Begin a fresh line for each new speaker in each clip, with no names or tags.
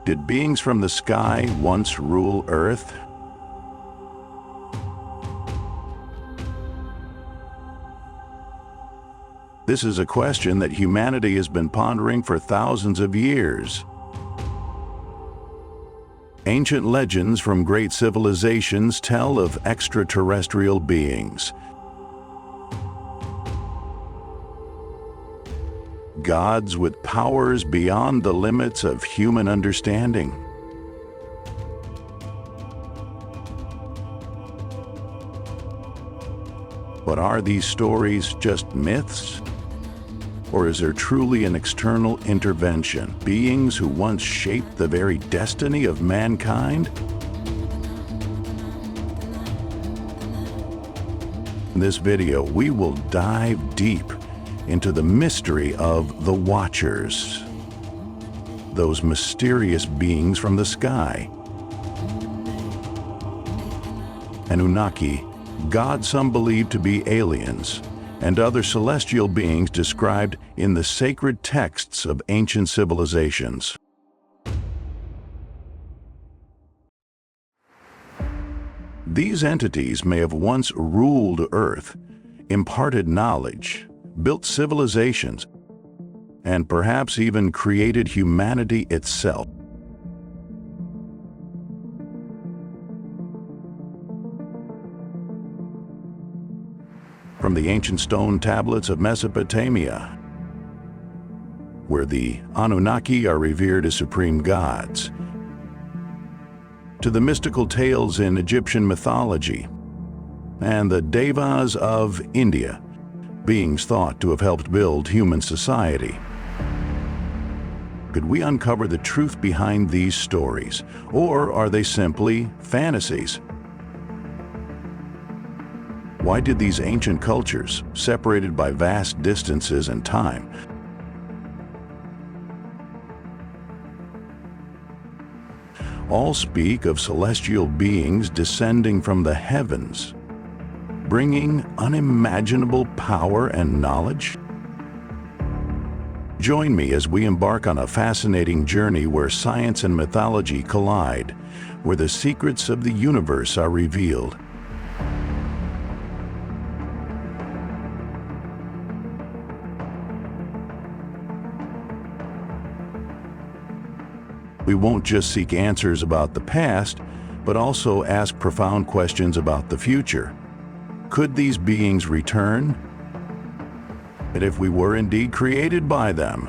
Did beings from the sky once rule Earth? This is a question that humanity has been pondering for thousands of years. Ancient legends from great civilizations tell of extraterrestrial beings. Gods with powers beyond the limits of human understanding. But are these stories just myths? Or is there truly an external intervention, beings who once shaped the very destiny of mankind? In this video, we will dive deep into the mystery of the Watchers, those mysterious beings from the sky. Anunnaki, gods some believe to be aliens, and other celestial beings described in the sacred texts of ancient civilizations. These entities may have once ruled Earth, imparted knowledge, built civilizations, and perhaps even created humanity itself. From the ancient stone tablets of Mesopotamia, where the Anunnaki are revered as supreme gods, to the mystical tales in Egyptian mythology, and the Devas of India, beings thought to have helped build human society. Could we uncover the truth behind these stories, or are they simply fantasies? Why did these ancient cultures, separated by vast distances and time, all speak of celestial beings descending from the heavens, bringing unimaginable power and knowledge? Join me as we embark on a fascinating journey where science and mythology collide, where the secrets of the universe are revealed. We won't just seek answers about the past, but also ask profound questions about the future. Could these beings return? And if we were indeed created by them,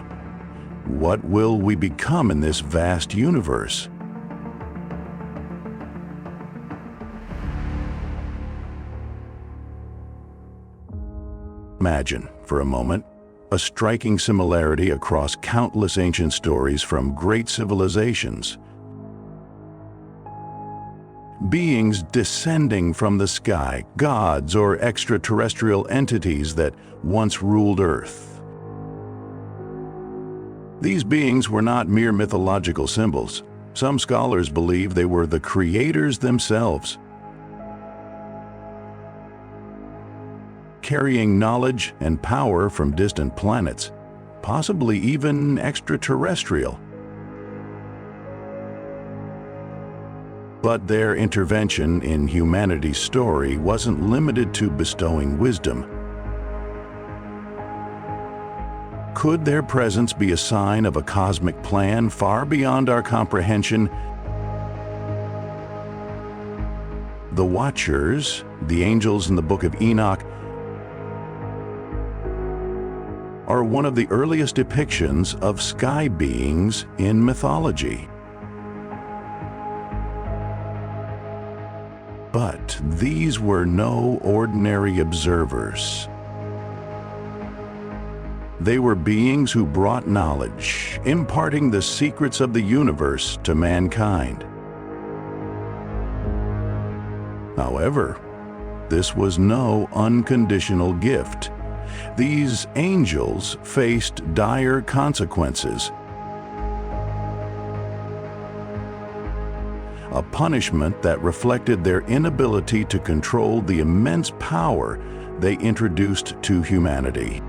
what will we become in this vast universe? Imagine, for a moment, a striking similarity across countless ancient stories from great civilizations. Beings descending from the sky, gods or extraterrestrial entities that once ruled Earth. These beings were not mere mythological symbols. Some scholars believe they were the creators themselves, carrying knowledge and power from distant planets, possibly even extraterrestrial. But their intervention in humanity's story wasn't limited to bestowing wisdom. Could their presence be a sign of a cosmic plan far beyond our comprehension? The Watchers, the angels in the Book of Enoch, are one of the earliest depictions of sky beings in mythology. But these were no ordinary observers. They were beings who brought knowledge, imparting the secrets of the universe to mankind. However, this was no unconditional gift. These angels faced dire consequences. A punishment that reflected their inability to control the immense power they introduced to humanity.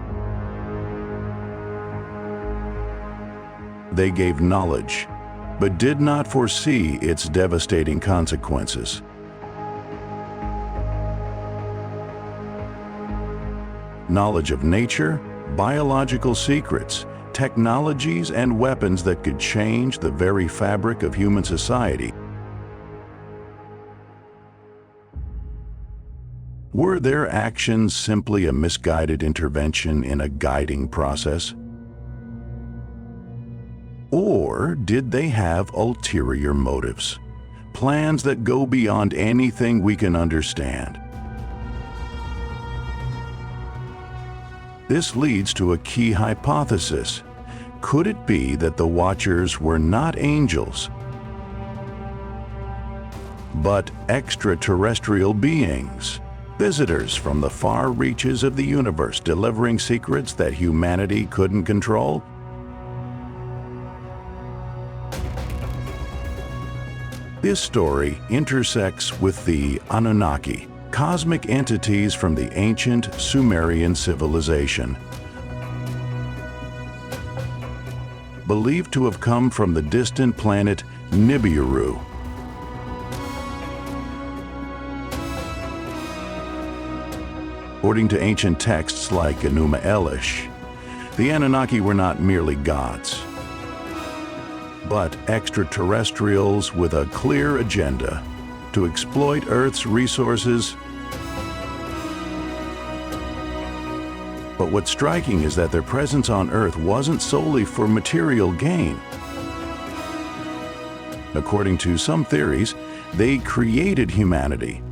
They gave knowledge, but did not foresee its devastating consequences. Knowledge of nature, biological secrets, technologies, and weapons that could change the very fabric of human society. Were their actions simply a misguided intervention in a guiding process? Or did they have ulterior motives, plans that go beyond anything we can understand? This leads to a key hypothesis. Could it be that the Watchers were not angels, but extraterrestrial beings, visitors from the far reaches of the universe, delivering secrets that humanity couldn't control? This story intersects with the Anunnaki, cosmic entities from the ancient Sumerian civilization. Believed to have come from the distant planet Nibiru. According to ancient texts like Enuma Elish, the Anunnaki were not merely gods, but extraterrestrials with a clear agenda to exploit Earth's resources. But what's striking is that their presence on Earth wasn't solely for material gain. According to some theories, they created humanity.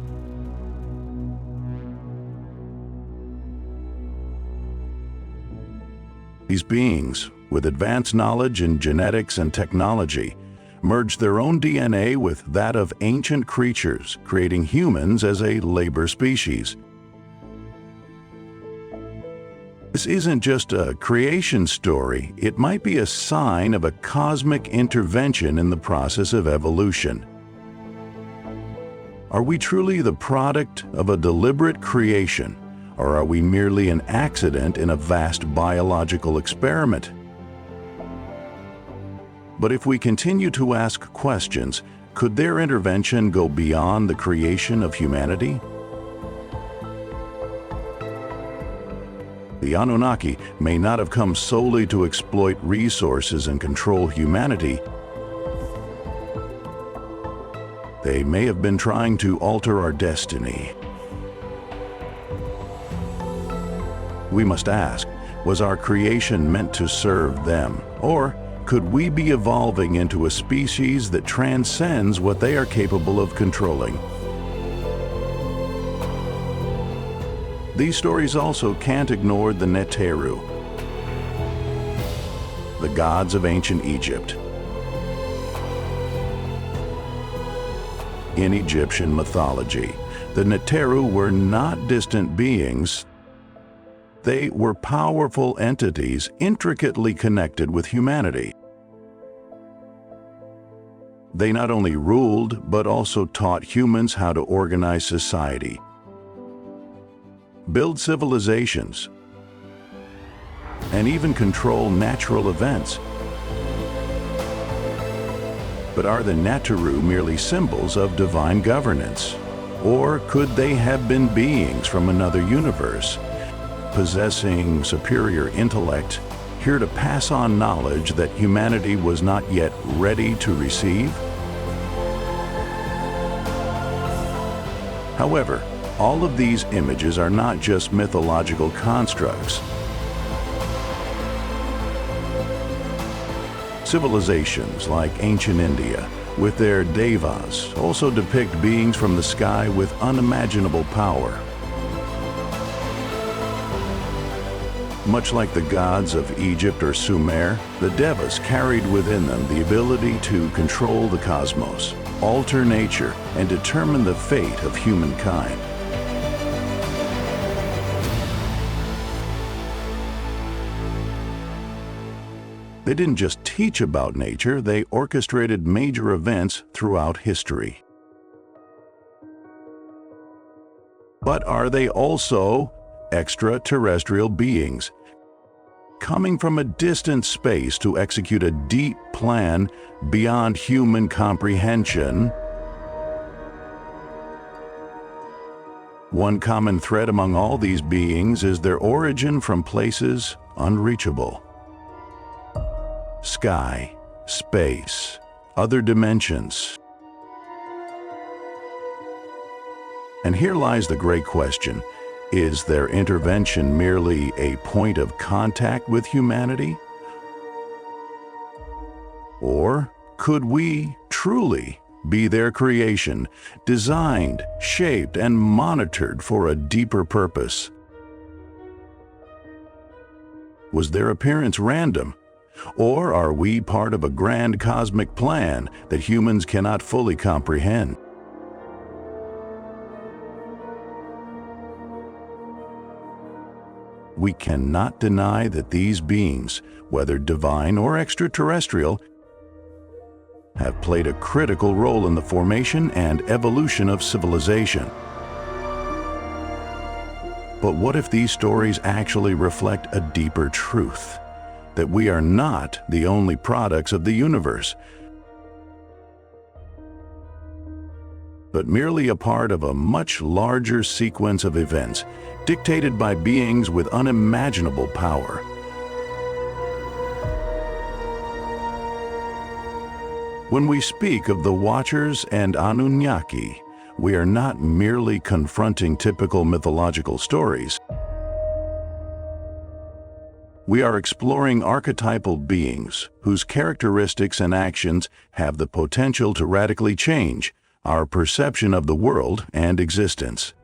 These beings, with advanced knowledge in genetics and technology, merged their own DNA with that of ancient creatures, creating humans as a labor species. This isn't just a creation story, it might be a sign of a cosmic intervention in the process of evolution. Are we truly the product of a deliberate creation, or are we merely an accident in a vast biological experiment? But if we continue to ask questions, could their intervention go beyond the creation of humanity? The Anunnaki may not have come solely to exploit resources and control humanity. They may have been trying to alter our destiny. We must ask, was our creation meant to serve them? Or could we be evolving into a species that transcends what they are capable of controlling? These stories also can't ignore the Nibiru, the gods of ancient Egypt. In Egyptian mythology, the Nibiru were not distant beings. They were powerful entities intricately connected with humanity. They not only ruled, but also taught humans how to organize society, build civilizations, and even control natural events. But are the Nibiru merely symbols of divine governance? Or could they have been beings from another universe, possessing superior intellect, here to pass on knowledge that humanity was not yet ready to receive? However, all of these images are not just mythological constructs. Civilizations like ancient India, with their devas, also depict beings from the sky with unimaginable power. Much like the gods of Egypt or Sumer, the devas carried within them the ability to control the cosmos, alter nature, and determine the fate of humankind. They didn't just teach about nature, they orchestrated major events throughout history. But are they also extraterrestrial beings? coming from a distant space to execute a deep plan beyond human comprehension. One common thread among all these beings is their origin from places unreachable. Sky, space, other dimensions. And here lies the great question: is their intervention merely a point of contact with humanity? Or could we truly be their creation, designed, shaped, and monitored for a deeper purpose? Was their appearance random? Or are we part of a grand cosmic plan that humans cannot fully comprehend? We cannot deny that these beings, whether divine or extraterrestrial, have played a critical role in the formation and evolution of civilization. But what if these stories actually reflect a deeper truth? That we are not the only products of the universe, but merely a part of a much larger sequence of events dictated by beings with unimaginable power. When we speak of the Watchers and Anunnaki, we are not merely confronting typical mythological stories. We are exploring archetypal beings whose characteristics and actions have the potential to radically change our perception of the world and existence.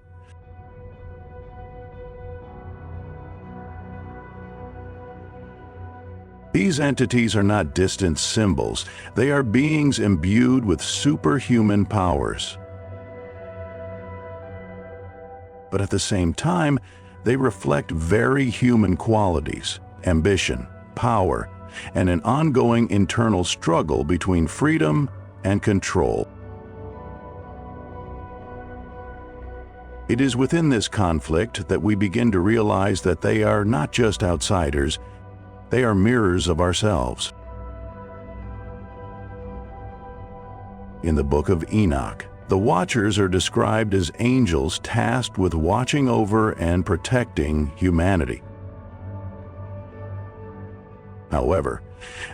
These entities are not distant symbols. They are beings imbued with superhuman powers. But at the same time, they reflect very human qualities: ambition, power, and an ongoing internal struggle between freedom and control. It is within this conflict that we begin to realize that they are not just outsiders, they are mirrors of ourselves. In the book of Enoch, the Watchers are described as angels tasked with watching over and protecting humanity. However,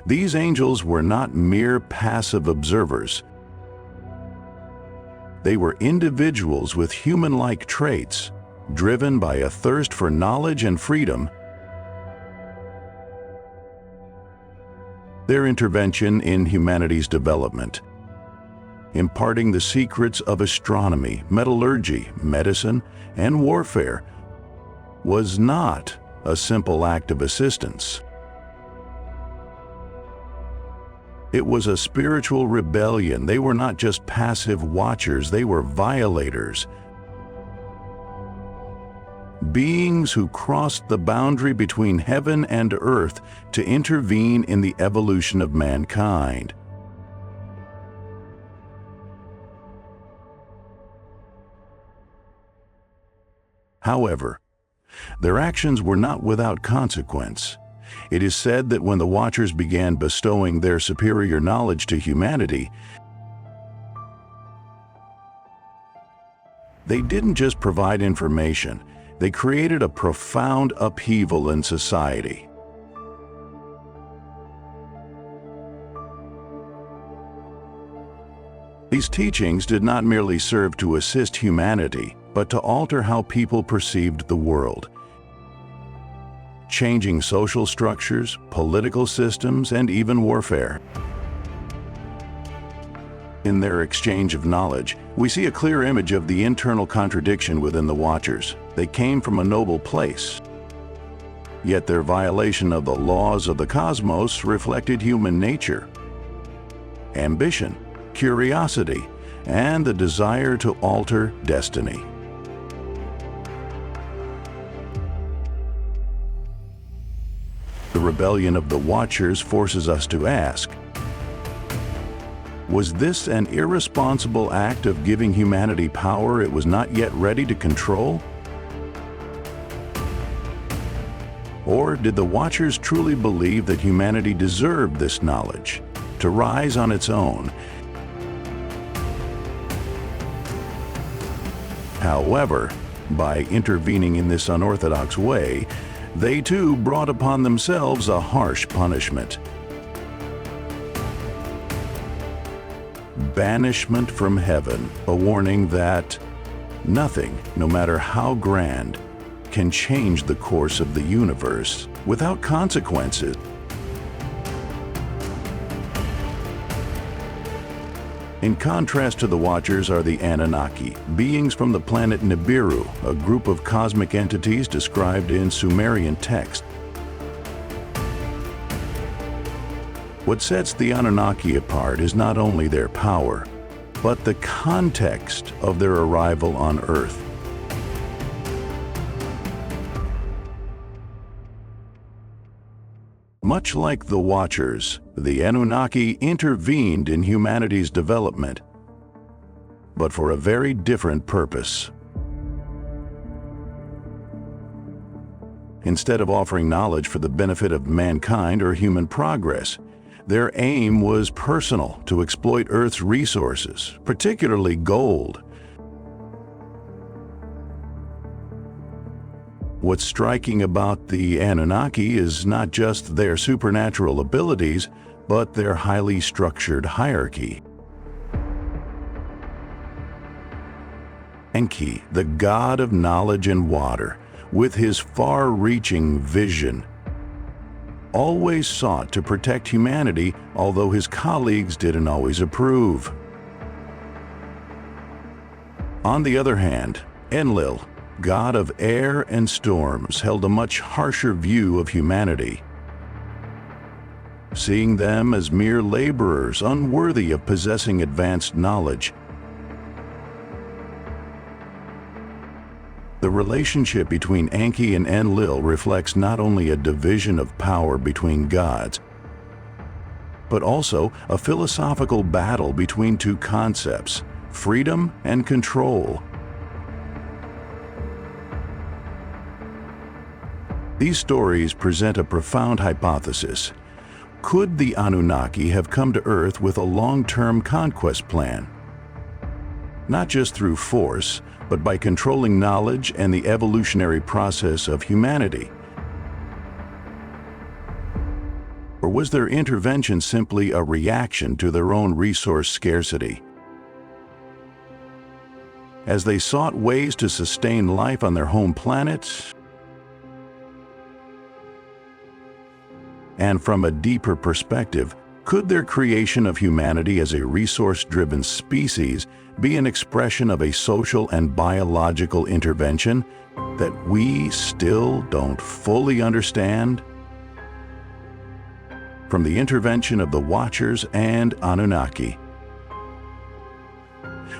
these angels were not mere passive observers. They were individuals with human-like traits, driven by a thirst for knowledge and freedom. Their intervention in humanity's development, imparting the secrets of astronomy, metallurgy, medicine, and warfare, was not a simple act of assistance. It was a spiritual rebellion. They were not just passive watchers, they were violators. Beings who crossed the boundary between heaven and earth to intervene in the evolution of mankind. However, their actions were not without consequence. It is said that when the Watchers began bestowing their superior knowledge to humanity, they didn't just provide information, they created a profound upheaval in society. These teachings did not merely serve to assist humanity, but to alter how people perceived the world, changing social structures, political systems, and even warfare. In their exchange of knowledge, we see a clear image of the internal contradiction within the Watchers. They came from a noble place, yet their violation of the laws of the cosmos reflected human nature, ambition, curiosity, and the desire to alter destiny. The rebellion of the Watchers forces us to ask, was this an irresponsible act of giving humanity power it was not yet ready to control? Or did the Watchers truly believe that humanity deserved this knowledge, to rise on its own? However, by intervening in this unorthodox way, they too brought upon themselves a harsh punishment. Banishment from heaven, a warning that nothing, no matter how grand, can change the course of the universe without consequences. In contrast to the Watchers are the Anunnaki, beings from the planet Nibiru, a group of cosmic entities described in Sumerian text. What sets the Anunnaki apart is not only their power, but the context of their arrival on Earth. Much like the Watchers, the Anunnaki intervened in humanity's development, but for a very different purpose. Instead of offering knowledge for the benefit of mankind or human progress, their aim was personal, to exploit Earth's resources, particularly gold. What's striking about the Anunnaki is not just their supernatural abilities, but their highly structured hierarchy. Enki, the god of knowledge and water, with his far-reaching vision, always sought to protect humanity, although his colleagues didn't always approve. On the other hand, Enlil, god of air and storms, held a much harsher view of humanity, seeing them as mere laborers unworthy of possessing advanced knowledge. The relationship between Enki and Enlil reflects not only a division of power between gods, but also a philosophical battle between two concepts, freedom and control. These stories present a profound hypothesis. Could the Anunnaki have come to Earth with a long-term conquest plan? Not just through force, but by controlling knowledge and the evolutionary process of humanity? Or was their intervention simply a reaction to their own resource scarcity? As they sought ways to sustain life on their home planet, and from a deeper perspective, could their creation of humanity as a resource-driven species be an expression of a social and biological intervention that we still don't fully understand? From the intervention of the Watchers and Anunnaki,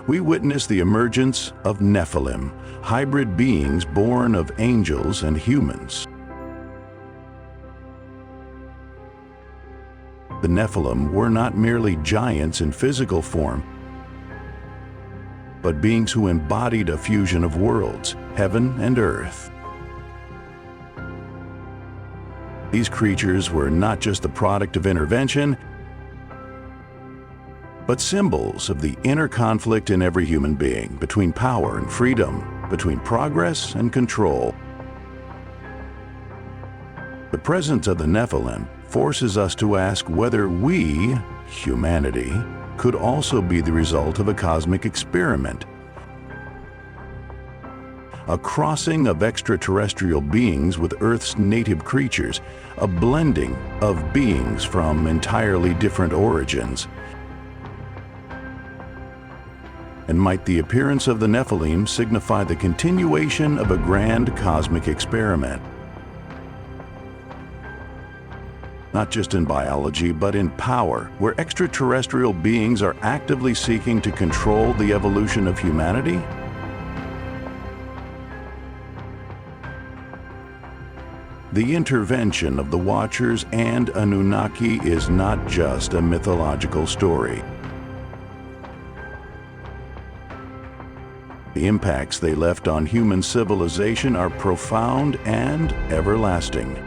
we witness the emergence of Nephilim, hybrid beings born of angels and humans. The Nephilim were not merely giants in physical form, but beings who embodied a fusion of worlds, heaven and earth. These creatures were not just the product of intervention, but symbols of the inner conflict in every human being, between power and freedom, between progress and control. The presence of the Nephilim forces us to ask whether we, humanity, could also be the result of a cosmic experiment. A crossing of extraterrestrial beings with Earth's native creatures, a blending of beings from entirely different origins. And might the appearance of the Nephilim signify the continuation of a grand cosmic experiment? Not just in biology, but in power, where extraterrestrial beings are actively seeking to control the evolution of humanity? The intervention of the Watchers and Anunnaki is not just a mythological story. The impacts they left on human civilization are profound and everlasting.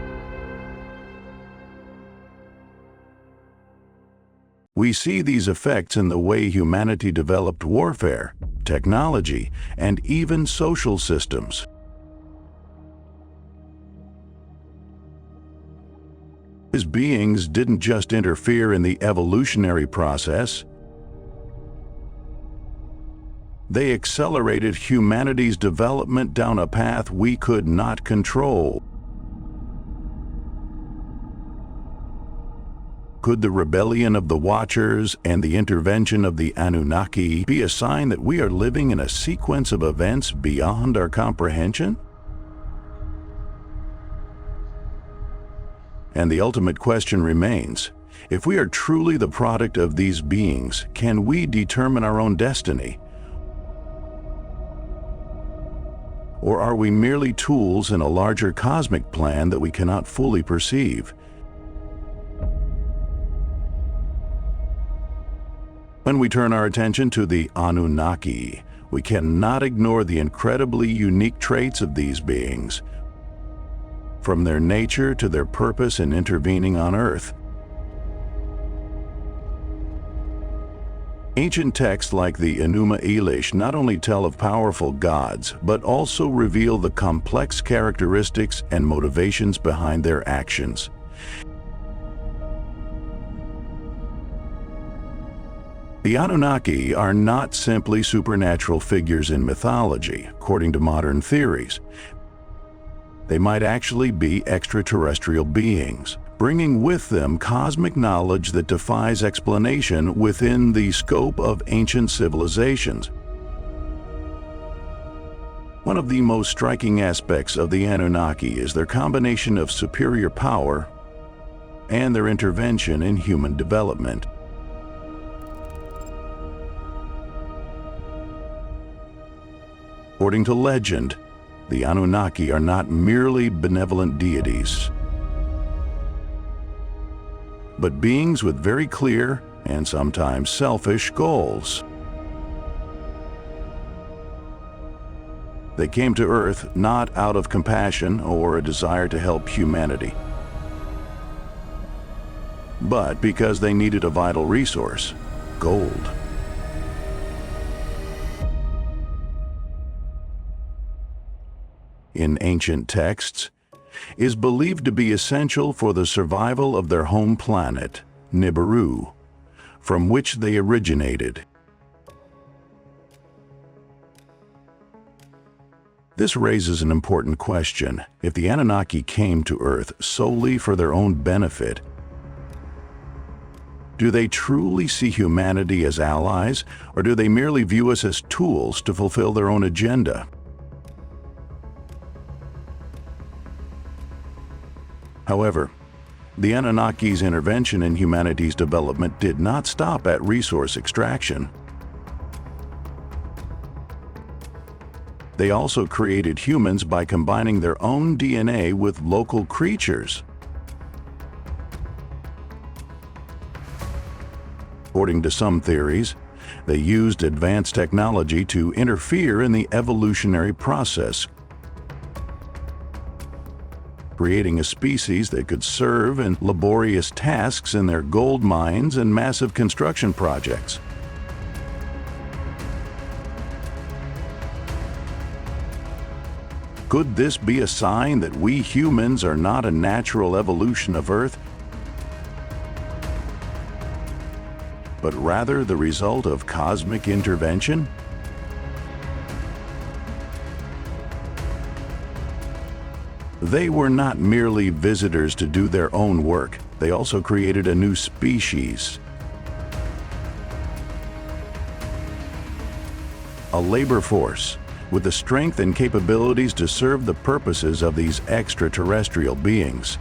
We see these effects in the way humanity developed warfare, technology, and even social systems. These beings didn't just interfere in the evolutionary process, they accelerated humanity's development down a path we could not control. Could the rebellion of the Watchers and the intervention of the Anunnaki be a sign that we are living in a sequence of events beyond our comprehension? And the ultimate question remains, if we are truly the product of these beings, can we determine our own destiny? Or are we merely tools in a larger cosmic plan that we cannot fully perceive? When we turn our attention to the Anunnaki, we cannot ignore the incredibly unique traits of these beings, from their nature to their purpose in intervening on Earth. Ancient texts like the Enuma Elish not only tell of powerful gods, but also reveal the complex characteristics and motivations behind their actions. The Anunnaki are not simply supernatural figures in mythology, according to modern theories. They might actually be extraterrestrial beings, bringing with them cosmic knowledge that defies explanation within the scope of ancient civilizations. One of the most striking aspects of the Anunnaki is their combination of superior power and their intervention in human development. According to legend, the Anunnaki are not merely benevolent deities, but beings with very clear and sometimes selfish goals. They came to Earth not out of compassion or a desire to help humanity, but because they needed a vital resource, gold. In ancient texts, is believed to be essential for the survival of their home planet, Nibiru, from which they originated. This raises an important question. If the Anunnaki came to Earth solely for their own benefit, do they truly see humanity as allies, or do they merely view us as tools to fulfill their own agenda? However, the Anunnaki's intervention in humanity's development did not stop at resource extraction. They also created humans by combining their own DNA with local creatures. According to some theories, they used advanced technology to interfere in the evolutionary process, creating a species that could serve in laborious tasks in their gold mines and massive construction projects. Could this be a sign that we humans are not a natural evolution of Earth, but rather the result of cosmic intervention? They were not merely visitors to do their own work. They also created a new species, a labor force with the strength and capabilities to serve the purposes of these extraterrestrial beings.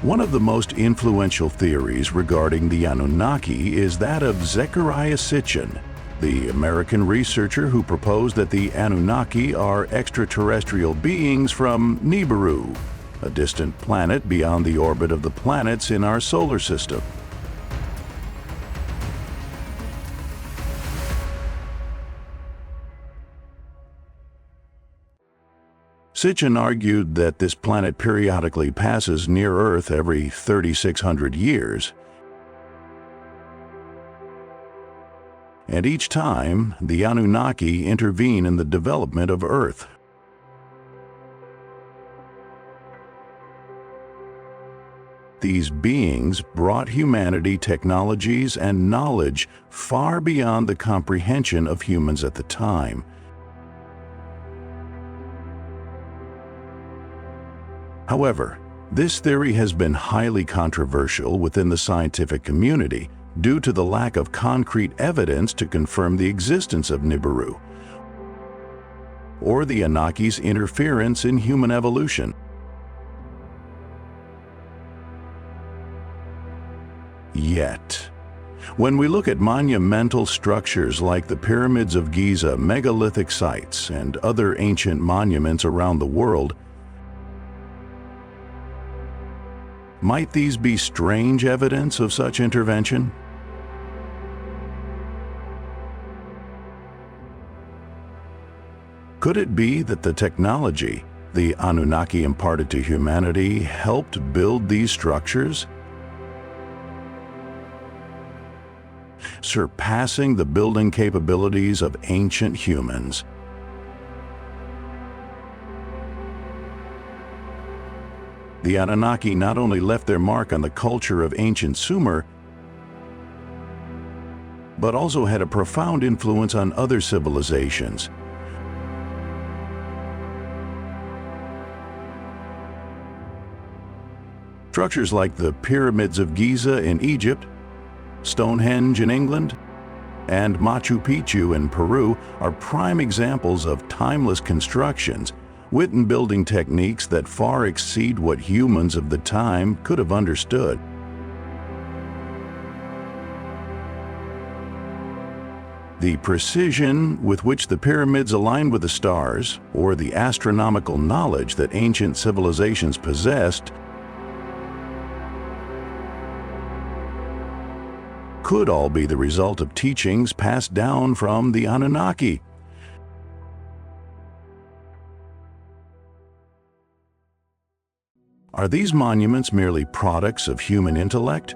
One of the most influential theories regarding the Anunnaki is that of Zecharia Sitchin, the American researcher who proposed that the Anunnaki are extraterrestrial beings from Nibiru, a distant planet beyond the orbit of the planets in our solar system. Sitchin argued that this planet periodically passes near Earth every 3,600 years. And each time, the Anunnaki intervene in the development of Earth. These beings brought humanity technologies and knowledge far beyond the comprehension of humans at the time. However, this theory has been highly controversial within the scientific community due to the lack of concrete evidence to confirm the existence of Nibiru or the Anunnaki's interference in human evolution. Yet, when we look at monumental structures like the pyramids of Giza, megalithic sites, and other ancient monuments around the world, might these be strange evidence of such intervention? Could it be that the technology the Anunnaki imparted to humanity helped build these structures, surpassing the building capabilities of ancient humans? The Anunnaki not only left their mark on the culture of ancient Sumer, but also had a profound influence on other civilizations. Structures like the pyramids of Giza in Egypt, Stonehenge in England, and Machu Picchu in Peru are prime examples of timeless constructions with building techniques that far exceed what humans of the time could have understood. The precision with which the pyramids align with the stars, or the astronomical knowledge that ancient civilizations possessed, could all be the result of teachings passed down from the Anunnaki. Are these monuments merely products of human intellect?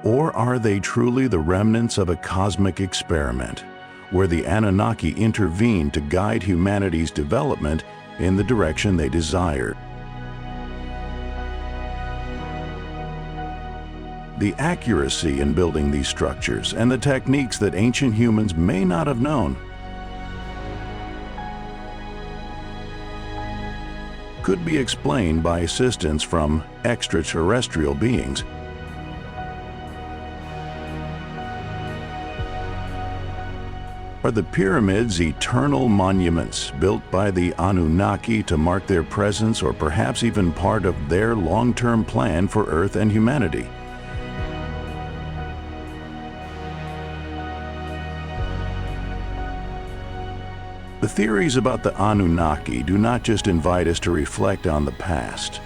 Or are they truly the remnants of a cosmic experiment, where the Anunnaki intervened to guide humanity's development in the direction they desired? The accuracy in building these structures and the techniques that ancient humans may not have known could be explained by assistance from extraterrestrial beings. Are the pyramids eternal monuments built by the Anunnaki to mark their presence, or perhaps even part of their long-term plan for Earth and humanity? The theories about the Anunnaki do not just invite us to reflect on the past.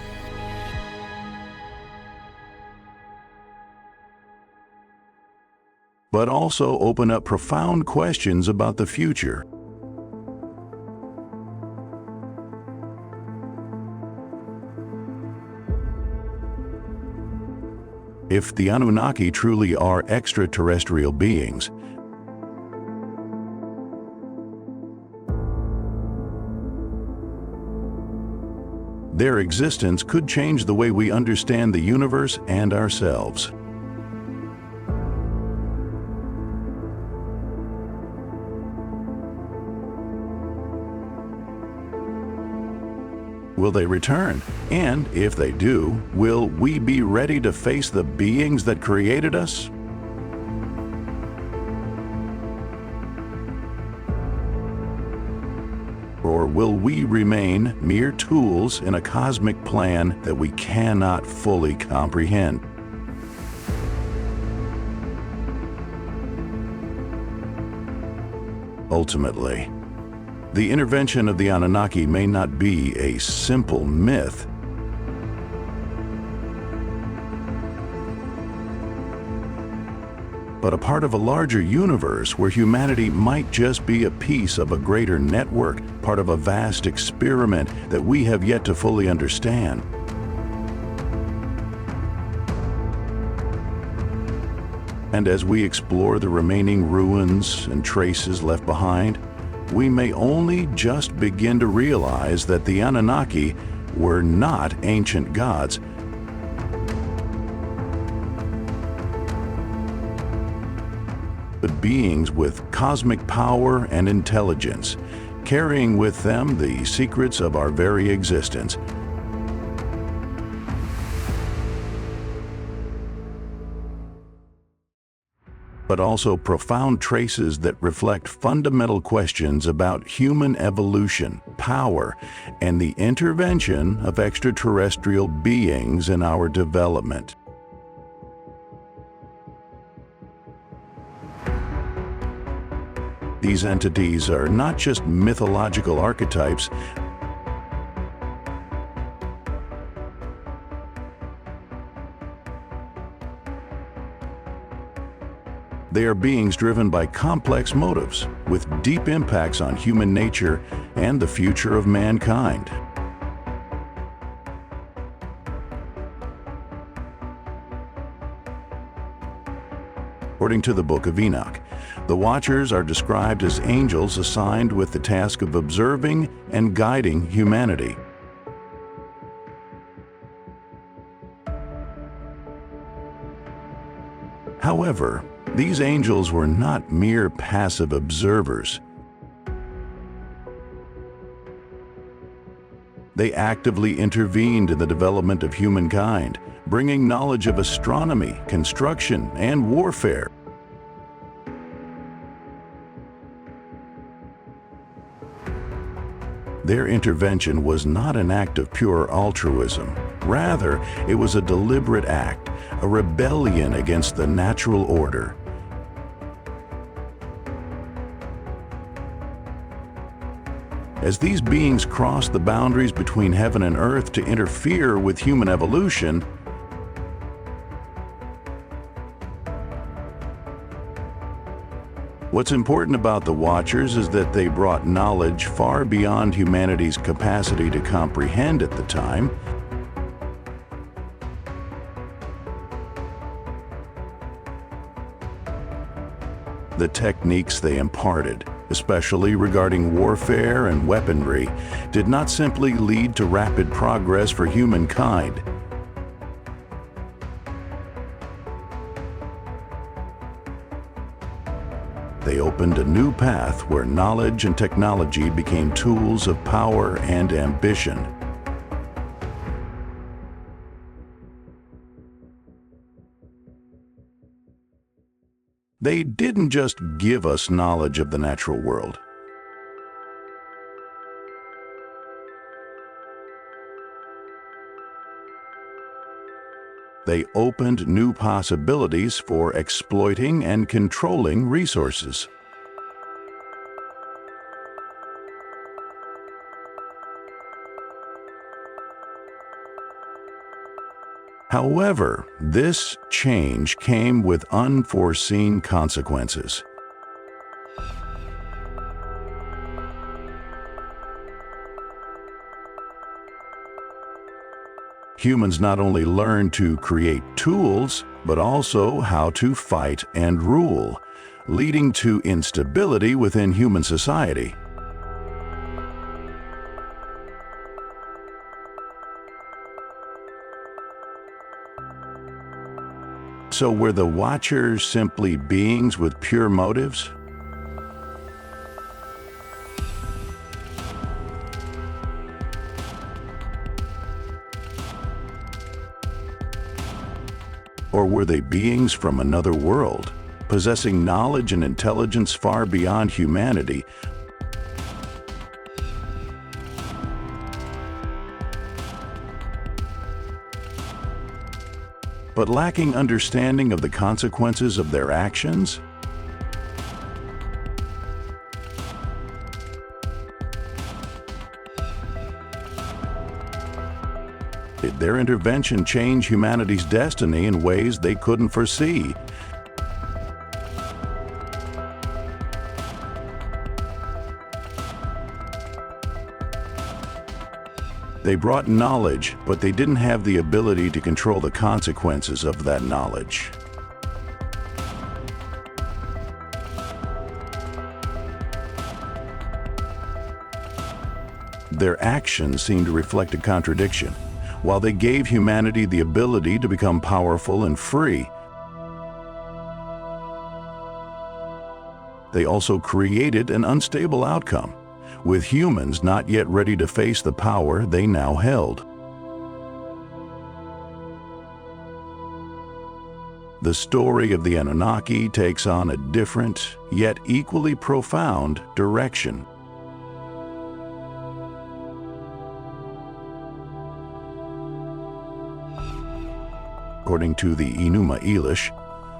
But also open up profound questions about the future. If the Anunnaki truly are extraterrestrial beings, their existence could change the way we understand the universe and ourselves. Will they return? And if they do, will we be ready to face the beings that created us? Or will we remain mere tools in a cosmic plan that we cannot fully comprehend? Ultimately, the intervention of the Anunnaki may not be a simple myth. but a part of a larger universe where humanity might just be a piece of a greater network, part of a vast experiment that we have yet to fully understand. And as we explore the remaining ruins and traces left behind, we may only just begin to realize that the Anunnaki were not ancient gods, but beings with cosmic power and intelligence, carrying with them the secrets of our very existence. But also profound traces that reflect fundamental questions about human evolution, power, and the intervention of extraterrestrial beings in our development. These entities are not just mythological archetypes. They are beings driven by complex motives, with deep impacts on human nature and the future of mankind. According to the Book of Enoch, the Watchers are described as angels assigned with the task of observing and guiding humanity. However, these angels were not mere passive observers. They actively intervened in the development of humankind, bringing knowledge of astronomy, construction, and warfare. Their intervention was not an act of pure altruism. Rather, it was a deliberate act, a rebellion against the natural order. As these beings crossed the boundaries between heaven and earth to interfere with human evolution, what's important about the Watchers is that they brought knowledge far beyond humanity's capacity to comprehend at the time. The techniques they imparted, especially regarding warfare and weaponry, did not simply lead to rapid progress for humankind. They opened a new path where knowledge and technology became tools of power and ambition. They didn't just give us knowledge of the natural world. They opened new possibilities for exploiting and controlling resources. However, this change came with unforeseen consequences. Humans not only learned to create tools, but also how to fight and rule, leading to instability within human society. So were the Watchers simply beings with pure motives? Or were they beings from another world, possessing knowledge and intelligence far beyond humanity, but lacking understanding of the consequences of their actions? Did their intervention change humanity's destiny in ways they couldn't foresee? They brought knowledge, but they didn't have the ability to control the consequences of that knowledge. Their actions seemed to reflect a contradiction. While they gave humanity the ability to become powerful and free, they also created an unstable outcome, with humans not yet ready to face the power they now held. The story of the Anunnaki takes on a different, yet equally profound direction. According to the Enuma Elish,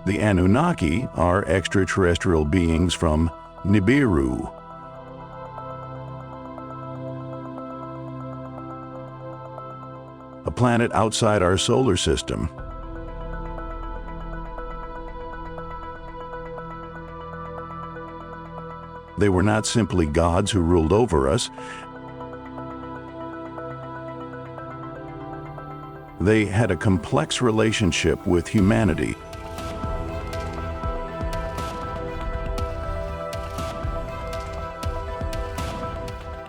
the Anunnaki are extraterrestrial beings from Nibiru, a planet outside our solar system. They were not simply gods who ruled over us. They had a complex relationship with humanity.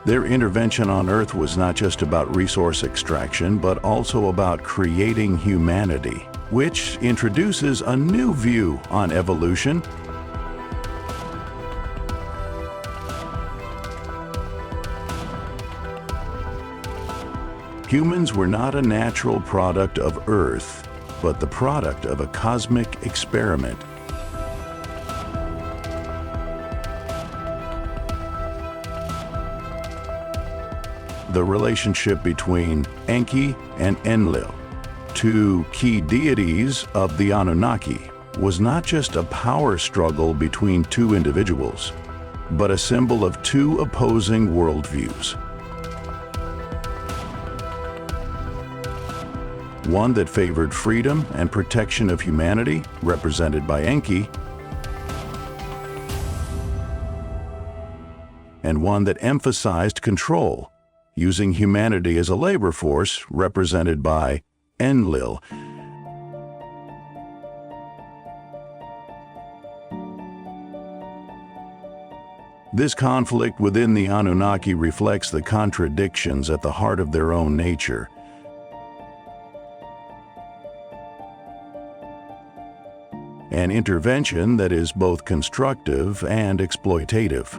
Their intervention on Earth was not just about resource extraction, but also about creating humanity, which introduces a new view on evolution. Humans were not a natural product of Earth, but the product of a cosmic experiment. The relationship between Enki and Enlil, two key deities of the Anunnaki, was not just a power struggle between two individuals, but a symbol of two opposing worldviews. One that favored freedom and protection of humanity, represented by Enki, and one that emphasized control, using humanity as a labor force, represented by Enlil. This conflict within the Anunnaki reflects the contradictions at the heart of their own nature. An intervention that is both constructive and exploitative.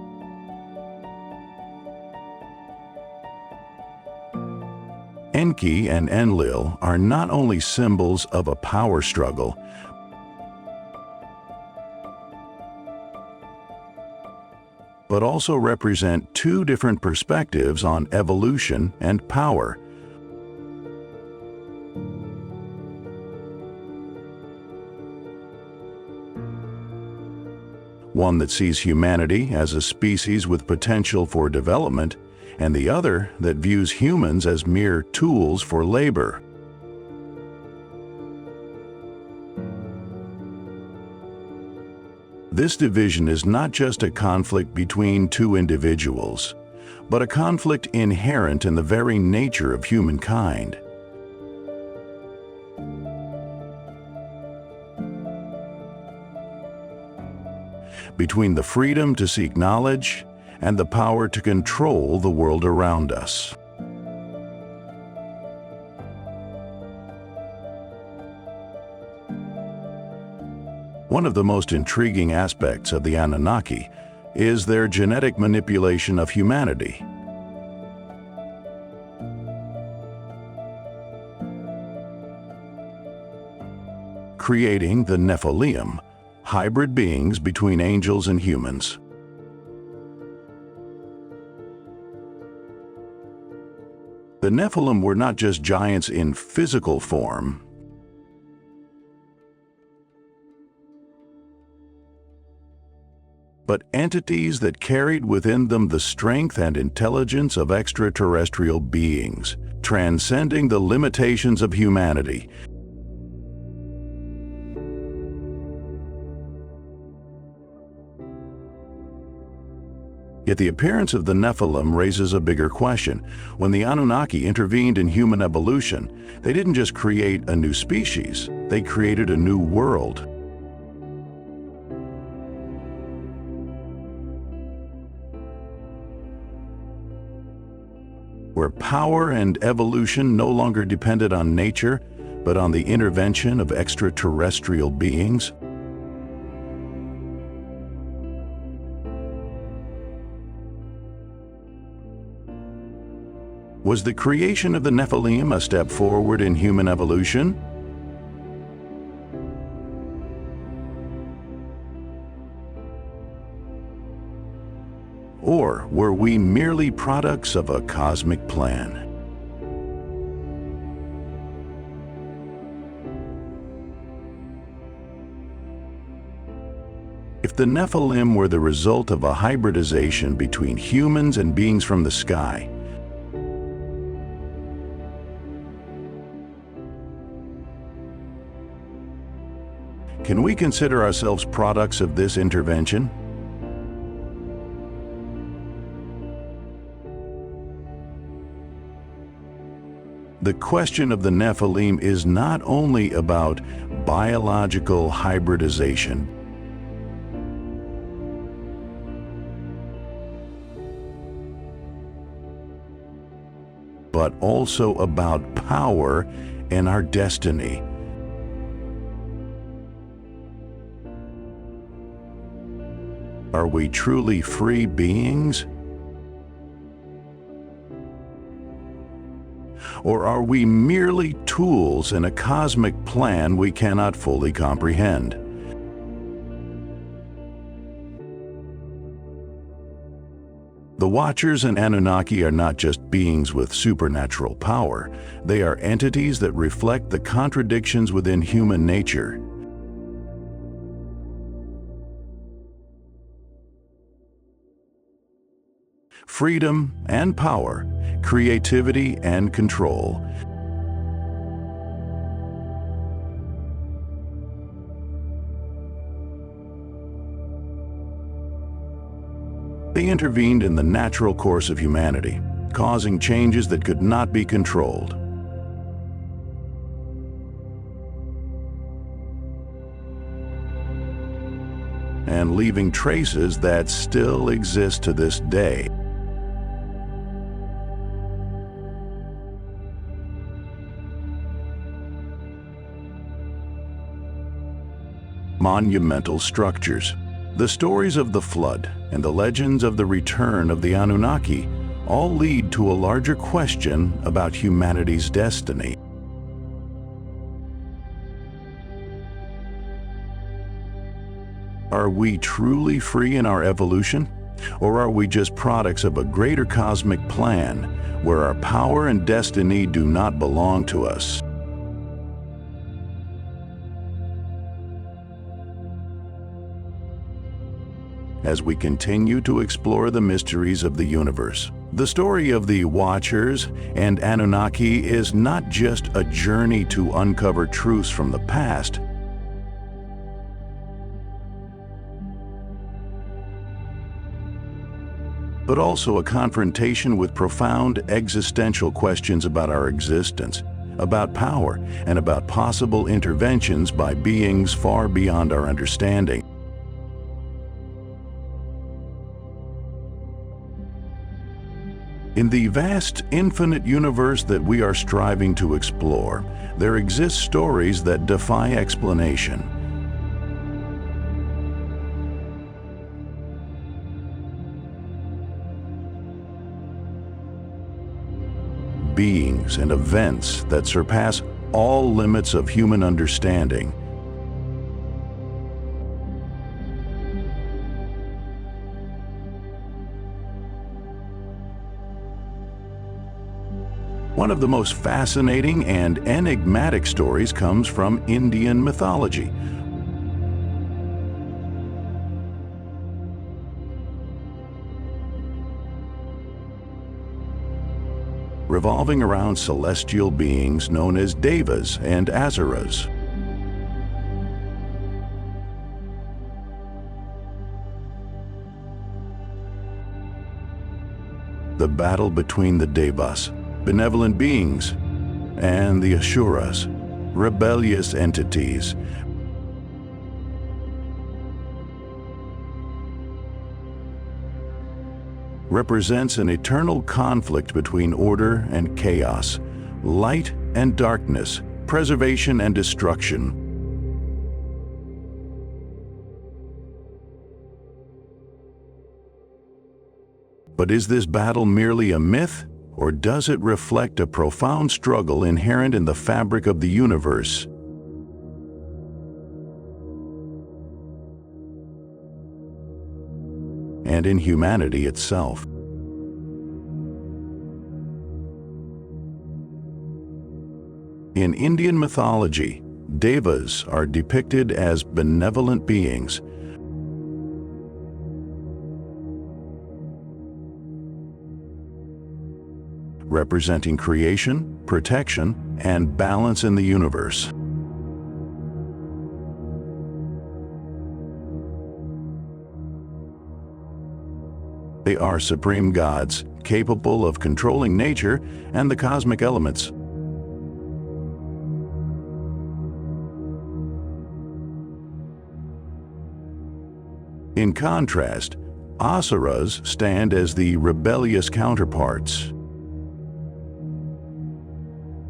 Enki and Enlil are not only symbols of a power struggle, but also represent two different perspectives on evolution and power. One that sees humanity as a species with potential for development, and the other that views humans as mere tools for labor. This division is not just a conflict between two individuals, but a conflict inherent in the very nature of humankind. Between the freedom to seek knowledge and the power to control the world around us. One of the most intriguing aspects of the Anunnaki is their genetic manipulation of humanity. Creating the Nephilim, hybrid beings between angels and humans. The Nephilim were not just giants in physical form, but entities that carried within them the strength and intelligence of extraterrestrial beings, transcending the limitations of humanity. Yet the appearance of the Nephilim raises a bigger question. When the Anunnaki intervened in human evolution, they didn't just create a new species, they created a new world. Where power and evolution no longer depended on nature, but on the intervention of extraterrestrial beings. Was the creation of the Nephilim a step forward in human evolution? Or were we merely products of a cosmic plan? If the Nephilim were the result of a hybridization between humans and beings from the sky, can we consider ourselves products of this intervention? The question of the Nephilim is not only about biological hybridization, but also about power and our destiny. Are we truly free beings? Or are we merely tools in a cosmic plan we cannot fully comprehend? The Watchers and Anunnaki are not just beings with supernatural power. They are entities that reflect the contradictions within human nature. Freedom and power, creativity and control. They intervened in the natural course of humanity, causing changes that could not be controlled. And leaving traces that still exist to this day. Monumental structures. The stories of the flood and the legends of the return of the Anunnaki all lead to a larger question about humanity's destiny. Are we truly free in our evolution? Or are we just products of a greater cosmic plan where our power and destiny do not belong to us? As we continue to explore the mysteries of the universe, the story of the Watchers and Anunnaki is not just a journey to uncover truths from the past, but also a confrontation with profound existential questions about our existence, about power, and about possible interventions by beings far beyond our understanding. In the vast, infinite universe that we are striving to explore, there exist stories that defy explanation. Beings and events that surpass all limits of human understanding. One of the most fascinating and enigmatic stories comes from Indian mythology. Revolving around celestial beings known as Devas and Asuras. The battle between the Devas, benevolent beings, and the Asuras, rebellious entities, represents an eternal conflict between order and chaos, light and darkness, preservation and destruction. But is this battle merely a myth, or does it reflect a profound struggle inherent in the fabric of the universe? And in humanity itself? In Indian mythology, Devas are depicted as benevolent beings, representing creation, protection, and balance in the universe. They are supreme gods, capable of controlling nature and the cosmic elements. In contrast, Asuras stand as the rebellious counterparts,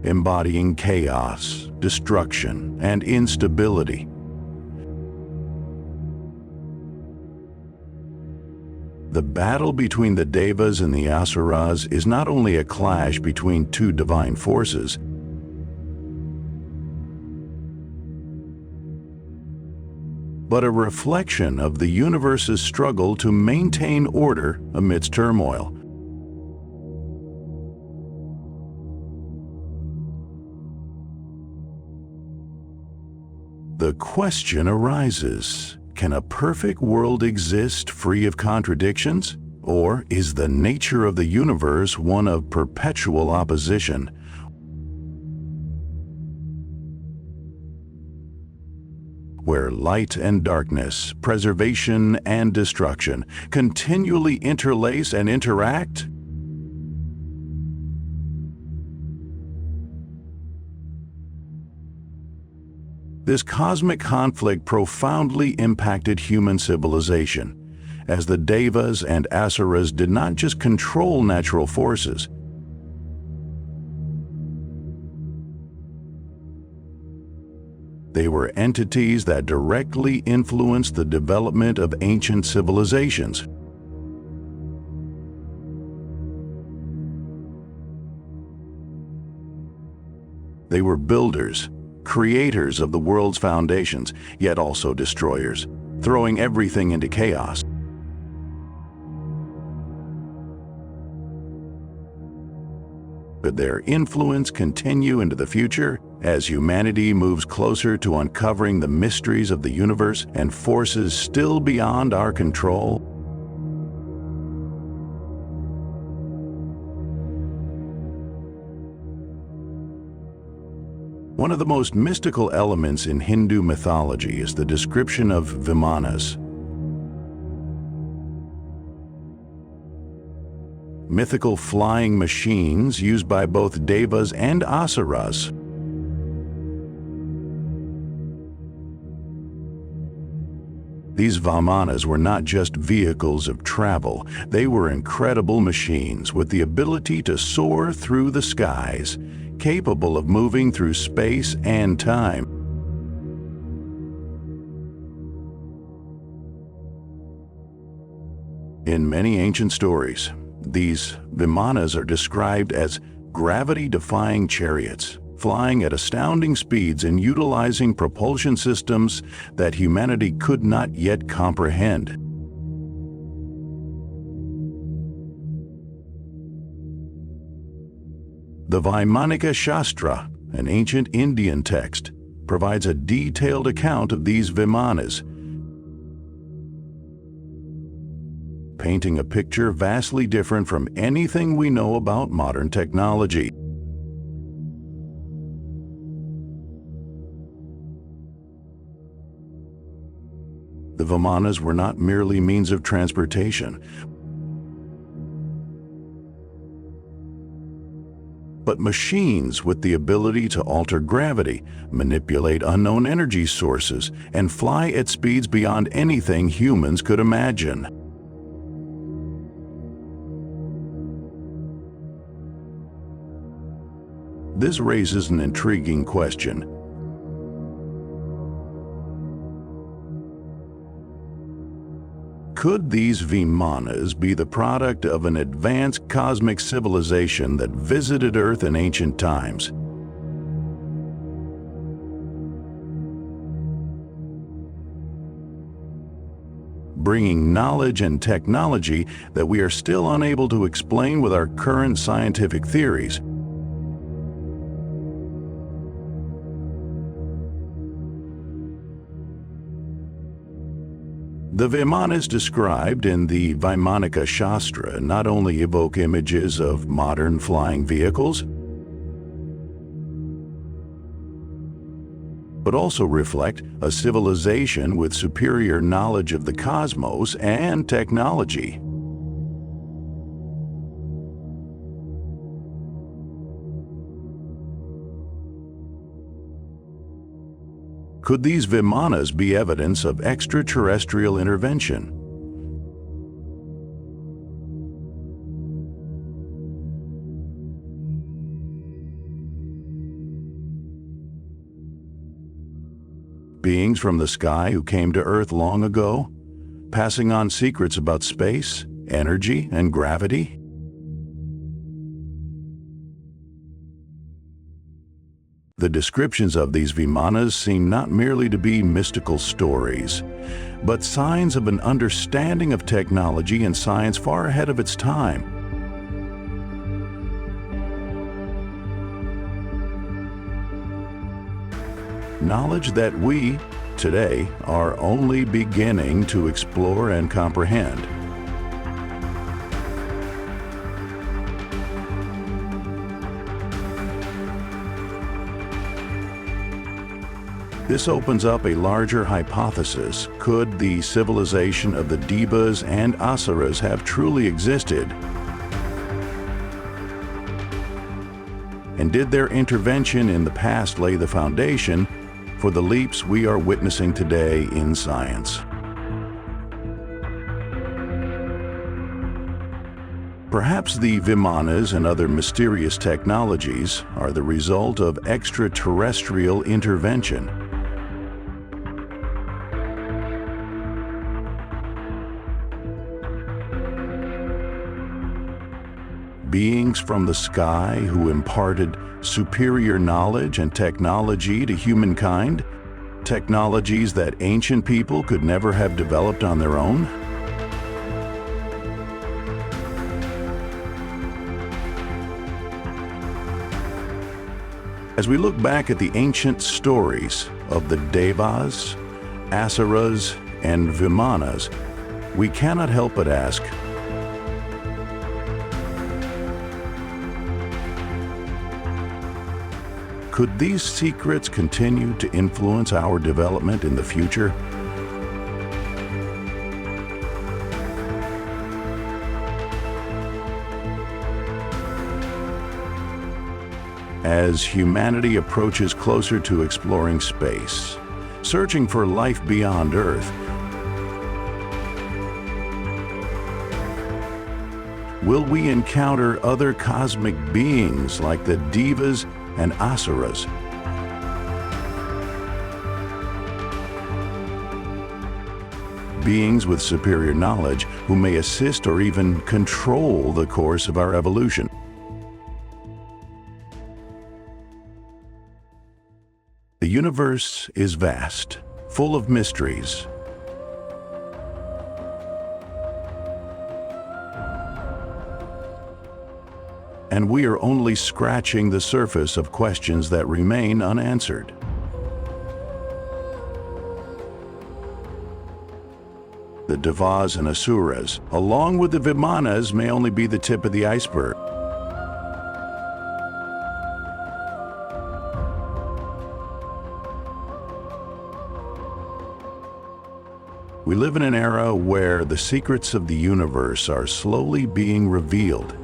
embodying chaos, destruction, and instability. The battle between the Devas and the Asuras is not only a clash between two divine forces, but a reflection of the universe's struggle to maintain order amidst turmoil. The question arises, can a perfect world exist free of contradictions? Or is the nature of the universe one of perpetual opposition? Where light and darkness, preservation and destruction continually interlace and interact? This cosmic conflict profoundly impacted human civilization, as the Devas and Asuras did not just control natural forces. They were entities that directly influenced the development of ancient civilizations. They were builders, creators of the world's foundations, yet also destroyers, throwing everything into chaos. Could their influence continue into the future as humanity moves closer to uncovering the mysteries of the universe and forces still beyond our control? One of the most mystical elements in Hindu mythology is the description of Vimanas. Mythical flying machines used by both Devas and Asuras. These Vimanas were not just vehicles of travel, they were incredible machines with the ability to soar through the skies, capable of moving through space and time. In many ancient stories, these Vimanas are described as gravity-defying chariots, flying at astounding speeds and utilizing propulsion systems that humanity could not yet comprehend. The Vaimanika Shastra, an ancient Indian text, provides a detailed account of these Vimanas, painting a picture vastly different from anything we know about modern technology. The Vimanas were not merely means of transportation, but machines with the ability to alter gravity, manipulate unknown energy sources, and fly at speeds beyond anything humans could imagine. This raises an intriguing question. Could these Vimanas be the product of an advanced cosmic civilization that visited Earth in ancient times? Bringing knowledge and technology that we are still unable to explain with our current scientific theories. The Vimanas described in the Vaimanika Shastra not only evoke images of modern flying vehicles, but also reflect a civilization with superior knowledge of the cosmos and technology. Could these Vimanas be evidence of extraterrestrial intervention? Beings from the sky who came to Earth long ago, passing on secrets about space, energy, and gravity? The descriptions of these Vimanas seem not merely to be mystical stories, but signs of an understanding of technology and science far ahead of its time. Knowledge that we, today, are only beginning to explore and comprehend. This opens up a larger hypothesis. Could the civilization of the Devas and Asuras have truly existed? And did their intervention in the past lay the foundation for the leaps we are witnessing today in science? Perhaps the Vimanas and other mysterious technologies are the result of extraterrestrial intervention. Beings from the sky who imparted superior knowledge and technology to humankind, technologies that ancient people could never have developed on their own? As we look back at the ancient stories of the Devas, Asuras, and Vimanas, we cannot help but ask, could these secrets continue to influence our development in the future? As humanity approaches closer to exploring space, searching for life beyond Earth, will we encounter other cosmic beings like the Devas and Asuras? Beings with superior knowledge who may assist or even control the course of our evolution. The universe is vast, full of mysteries. And we are only scratching the surface of questions that remain unanswered. The Devas and Asuras, along with the Vimanas, may only be the tip of the iceberg. We live in an era where the secrets of the universe are slowly being revealed.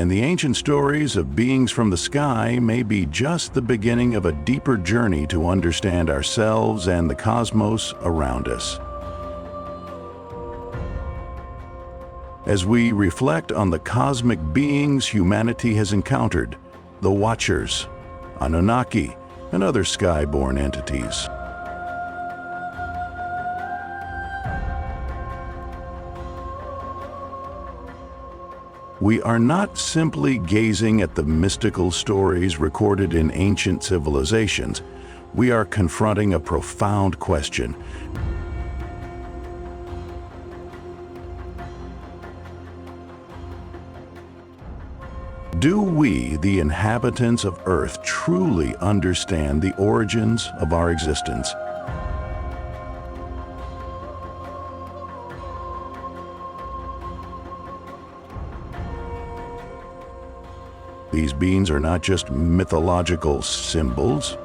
And the ancient stories of beings from the sky may be just the beginning of a deeper journey to understand ourselves and the cosmos around us. As we reflect on the cosmic beings humanity has encountered, the Watchers, Anunnaki, and other sky-born entities, we are not simply gazing at the mystical stories recorded in ancient civilizations. We are confronting a profound question. Do we, the inhabitants of Earth, truly understand the origins of our existence? These beings are not just mythological symbols.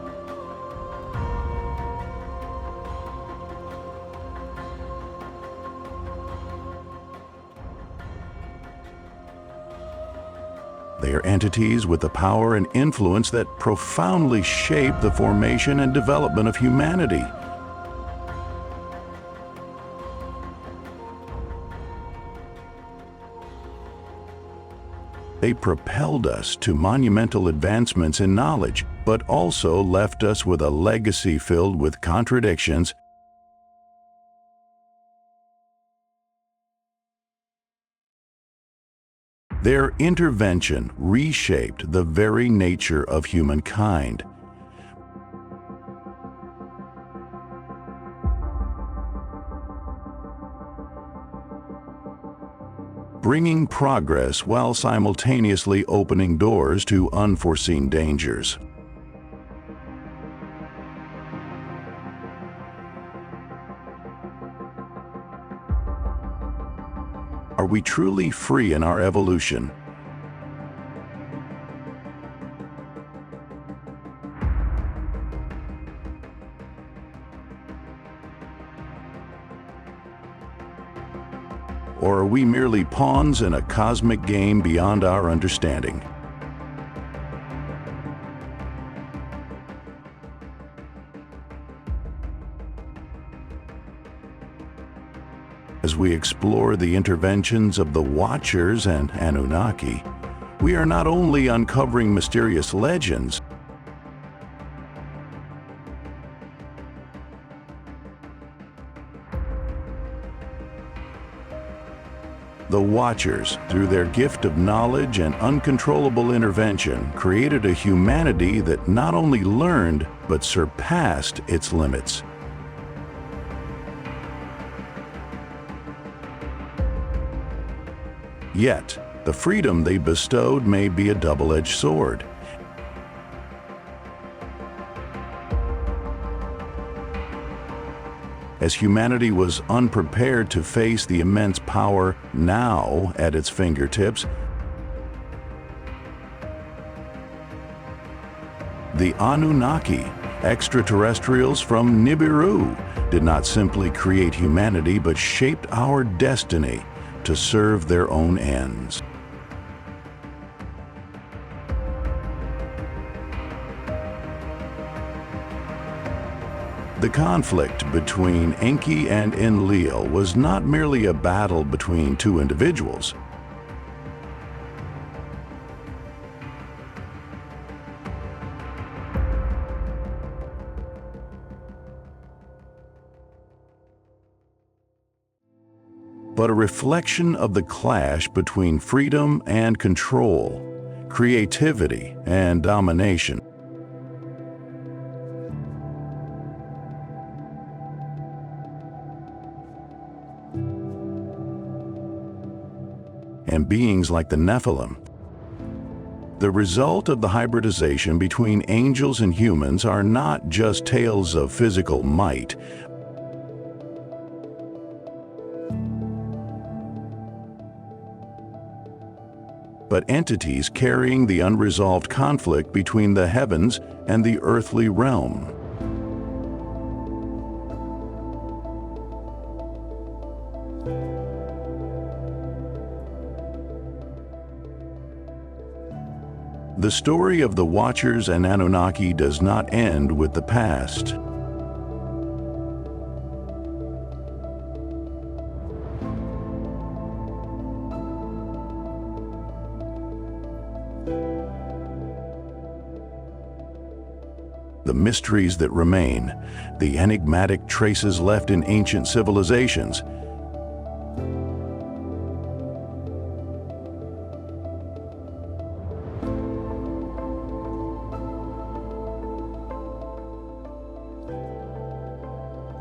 They are entities with the power and influence that profoundly shape the formation and development of humanity. They propelled us to monumental advancements in knowledge, but also left us with a legacy filled with contradictions. Their intervention reshaped the very nature of humankind. Bringing progress while simultaneously opening doors to unforeseen dangers. Are we truly free in our evolution? Or are we merely pawns in a cosmic game beyond our understanding? As we explore the interventions of the Watchers and Anunnaki, we are not only uncovering mysterious legends, the Watchers, through their gift of knowledge and uncontrollable intervention, created a humanity that not only learned, but surpassed its limits. Yet, the freedom they bestowed may be a double-edged sword. As humanity was unprepared to face the immense power now at its fingertips, the Anunnaki, extraterrestrials from Nibiru, did not simply create humanity but shaped our destiny to serve their own ends. The conflict between Enki and Enlil was not merely a battle between two individuals. But a reflection of the clash between freedom and control, creativity and domination. And beings like the Nephilim. The result of the hybridization between angels and humans are not just tales of physical might, but entities carrying the unresolved conflict between the heavens and the earthly realm. The story of the Watchers and Anunnaki does not end with the past. The mysteries that remain, the enigmatic traces left in ancient civilizations,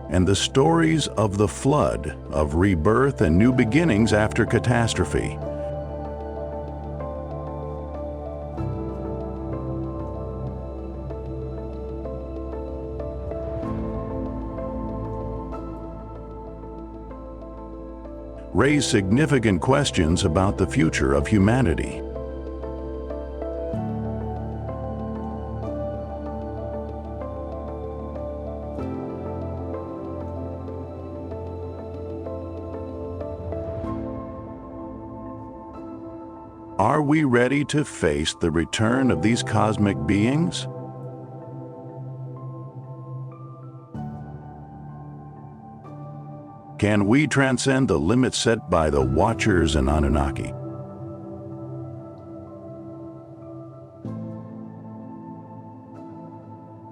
and the stories of the flood, of rebirth and new beginnings after catastrophe. Raise significant questions about the future of humanity. Are we ready to face the return of these cosmic beings? Can we transcend the limits set by the Watchers and Anunnaki?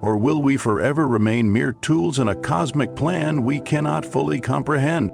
Or will we forever remain mere tools in a cosmic plan we cannot fully comprehend?